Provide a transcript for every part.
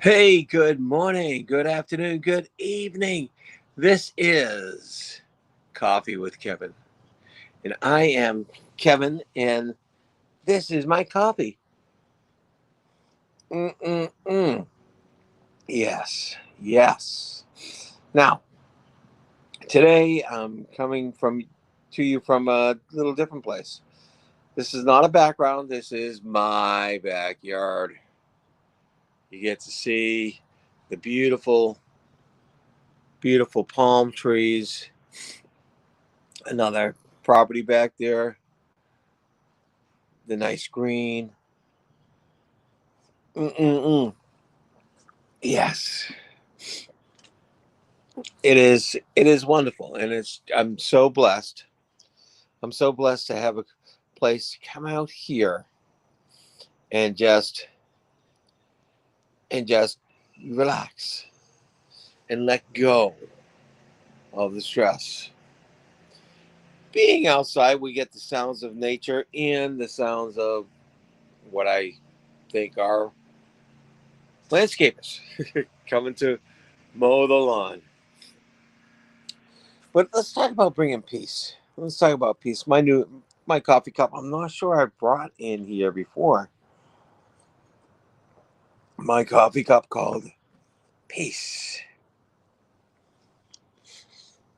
Hey, good morning, good afternoon, good evening. This is Coffee with Kevin. And I am Kevin, and this is my coffee. Mm-mm-mm. Yes, yes. Now, today I'm coming to you from a little different place. This is not a background, this is my backyard. You get to see the beautiful, beautiful palm trees, another property back there, the nice green. Mm-mm-mm. Yes, it is. It is wonderful, and it's. I'm so blessed. I'm so blessed to have a place to come out here and just relax and let go of the stress. Being outside, we get the sounds of nature and the sounds of what I think are landscapers coming to mow the lawn. But let's talk about bringing peace. Let's talk about peace. My coffee cup. I'm not sure I brought in here before. My coffee cup called peace.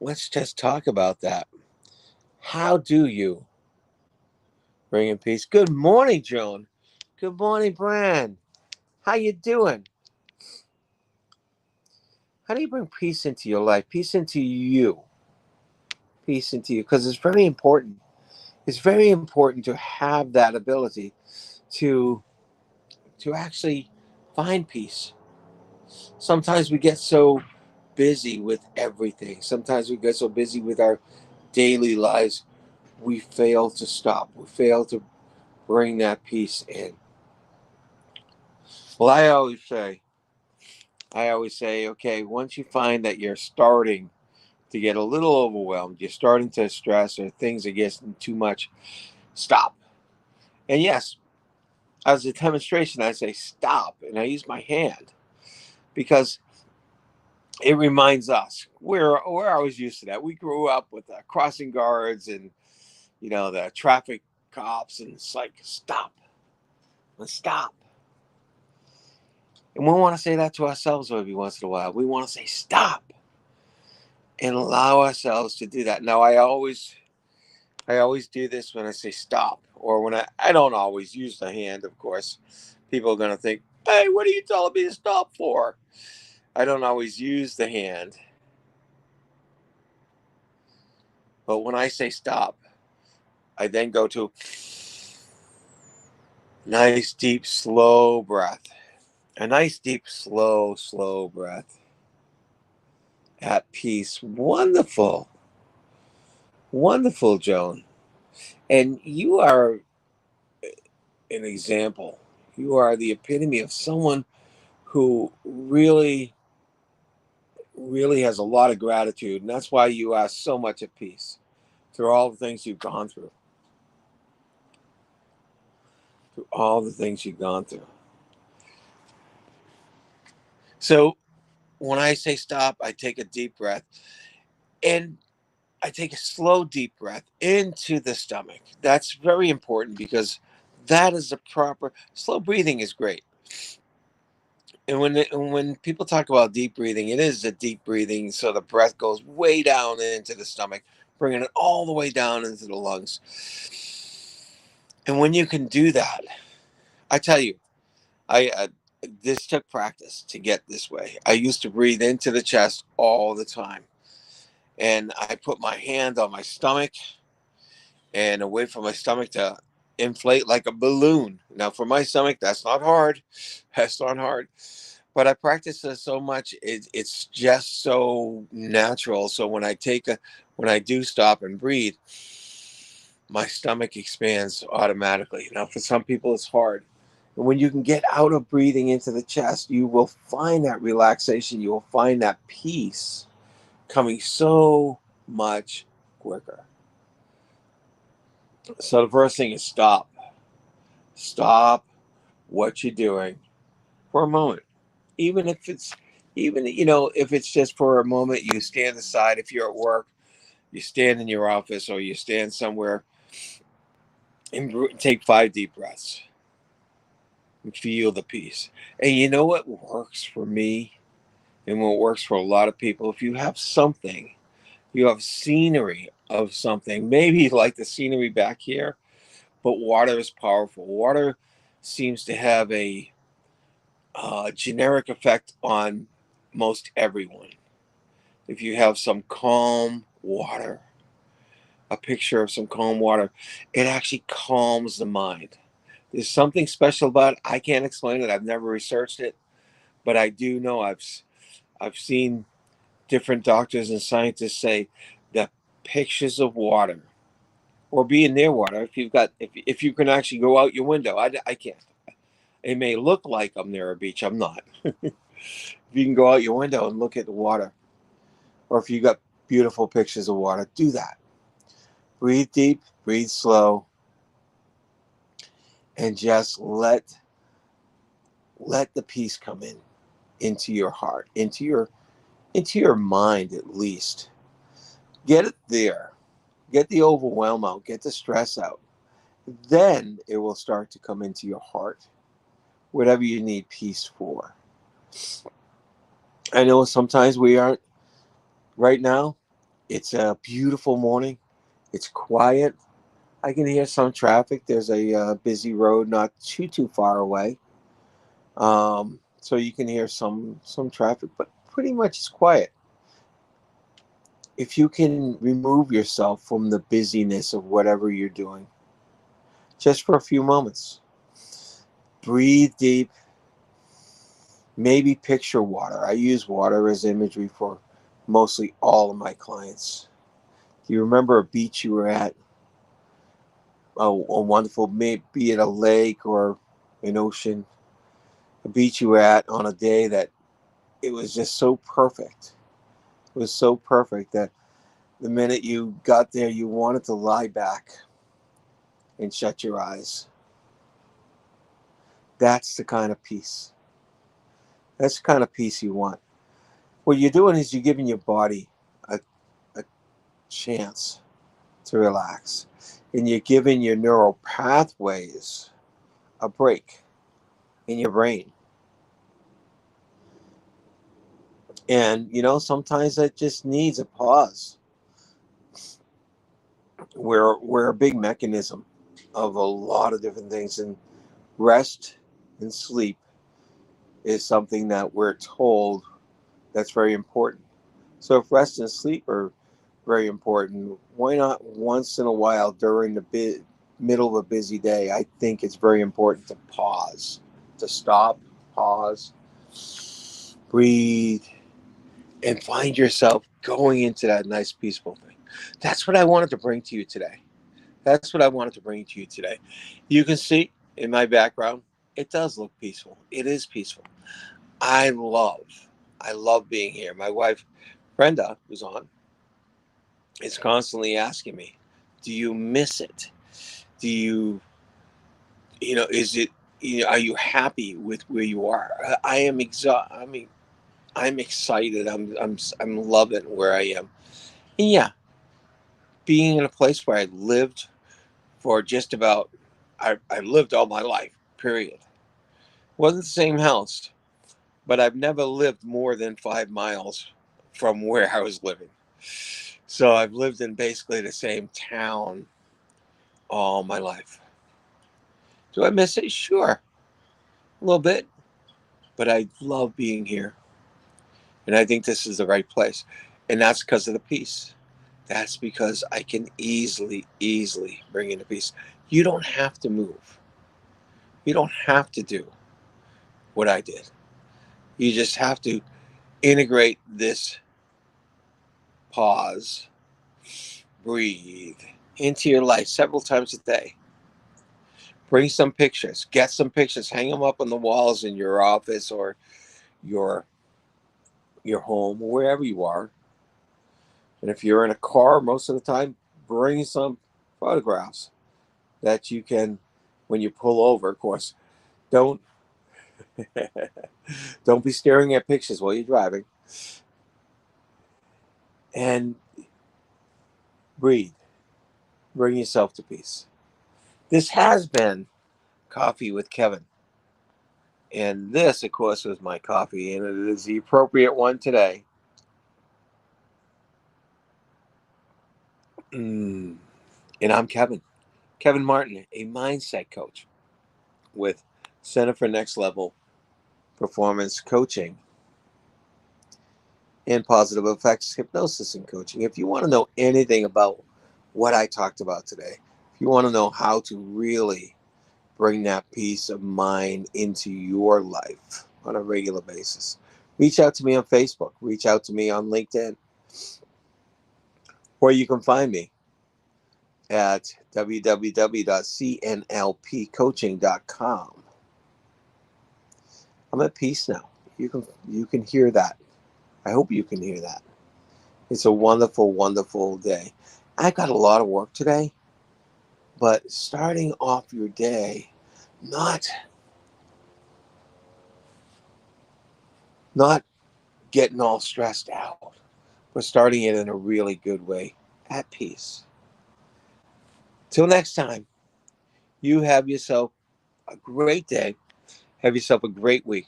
Let's just talk about that. How do you bring in peace? Good morning, Joan. Good morning, Bran. How you doing? How do you bring peace into your life? Peace into you. Peace into you, because it's very important. It's very important to have that ability to actually find peace. Sometimes we get so busy with everything. Sometimes we get so busy with our daily lives, we fail to stop. We fail to bring that peace in. Well, I always say, okay, once you find that you're starting to get a little overwhelmed, you're starting to stress, or things are getting too much, stop. And yes, as a demonstration, I say stop, and I use my hand because it reminds us we're always used to that. We grew up with crossing guards and the traffic cops, and it's like stop, let's stop. And we want to say that to ourselves every once in a while. We want to say stop and allow ourselves to do that. Now, I always do this when I say stop, or when I don't always use the hand. Of course, people are going to think, hey, what are you telling me to stop for? I don't always use the hand, but when I say stop, I then go to nice, deep, slow breath. A nice, deep, slow breath. At peace. Wonderful. Wonderful, Joan. And you are an example. You are the epitome of someone who really, really has a lot of gratitude. And that's why you are so much at peace through all the things you've gone through. Through all the things you've gone through. So when I say stop, I take a deep breath. And I take a slow, deep breath into the stomach. That's very important because that is the proper slow breathing is great. And when people talk about deep breathing, it is a deep breathing, so the breath goes way down into the stomach, bringing it all the way down into the lungs. And when you can do that, I tell you, I this took practice to get this way. I used to breathe into the chest all the time, and I put my hand on my stomach and away from my stomach to inflate like a balloon. Now, for my stomach, that's not hard. That's not hard. But I practice this so much, it's just so natural. So when I do stop and breathe, my stomach expands automatically. Now, for some people, it's hard. And when you can get out of breathing into the chest, you will find that relaxation. You will find that peace coming so much quicker. So the first thing is stop. Stop what you're doing for a moment. Even if it's, even, you know, if it's just for a moment, you stand aside. If you're at work, you stand in your office or you stand somewhere and take 5 deep breaths and feel the peace. And you know what works for me and what works for a lot of people? If you have something, you have scenery of something, maybe like the scenery back here, but water is powerful. Water seems to have a generic effect on most everyone. If you have some calm water, a picture of some calm water, it actually calms the mind. There's something special about it. I can't explain it. I've never researched it, but I do know I've seen different doctors and scientists say that pictures of water or being near water, if you can actually go out your window, I can't. It may look like I'm near a beach. I'm not. If you can go out your window and look at the water, or if you got beautiful pictures of water, do that. Breathe deep, breathe slow, and just let the peace come in into your heart, into your mind at least. Get it there. Get the overwhelm out, get the stress out. Then it will start to come into your heart. Whatever you need peace for. I know sometimes we aren't right now. It's a beautiful morning. It's quiet. I can hear some traffic. There's a busy road not too far away. So you can hear some traffic, but pretty much it's quiet. If you can remove yourself from the busyness of whatever you're doing, just for a few moments, breathe deep. Maybe picture water. I use water as imagery for mostly all of my clients. Do you remember a beach you were at? A wonderful, maybe at a lake or an ocean, a beach you were at on a day that it was just so perfect. It was so perfect that the minute you got there, you wanted to lie back and shut your eyes. That's the kind of peace. That's the kind of peace you want. What you're doing is you're giving your body a chance to relax. And you're giving your neural pathways a break in your brain. And, you know, sometimes that just needs a pause. We're a big mechanism of a lot of different things. And rest and sleep is something that we're told that's very important. So if rest and sleep are very important, why not once in a while during the middle of a busy day? I think it's very important to pause, to stop, pause, breathe, and find yourself going into that nice peaceful thing. That's what I wanted to bring to you today. That's what I wanted to bring to you today. You can see in my background, it does look peaceful. It is peaceful. I love, I love being here. My wife, Brenda, who's on, is constantly asking me, do you miss it? Do you, you know, is it, you know, are you happy with where you are? I am exhausted. I mean, I'm excited. I'm loving where I am. And yeah, being in a place where I lived for just about, I lived all my life, period. Wasn't the same house, but I've never lived more than 5 miles from where I was living. So I've lived in basically the same town all my life. Do I miss it? Sure, a little bit, but I love being here. And I think this is the right place. And that's because of the peace. That's because I can easily bring in the peace. You don't have to move. You don't have to do what I did. You just have to integrate this pause, breathe into your life several times a day. Bring some pictures, get some pictures, hang them up on the walls in your office or your your home or wherever you are. And if you're in a car most of the time, bring some photographs that you can, when you pull over, of course, don't Don't be staring at pictures while you're driving. And breathe. Bring yourself to peace. This has been Coffee with Kevin. And this, of course, was my coffee, and it is the appropriate one today. And I'm Kevin Martin, a mindset coach with Center for Next Level Performance Coaching and Positive Effects Hypnosis and Coaching. If you want to know anything about what I talked about today, if you want to know how to really bring that peace of mind into your life on a regular basis, reach out to me on Facebook, reach out to me on LinkedIn, or you can find me at www.cnlpcoaching.com. I'm at peace now. You can hear that. I hope you can hear that. It's a wonderful, wonderful day. I got a lot of work today, but starting off your day, not getting all stressed out, but starting it in a really good way, at peace. Till next time, you have yourself a great day. Have yourself a great week.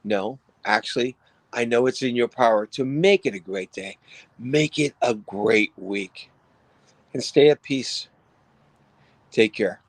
No, actually, I know it's in your power to make it a great day. Make it a great week. And stay at peace. Take care.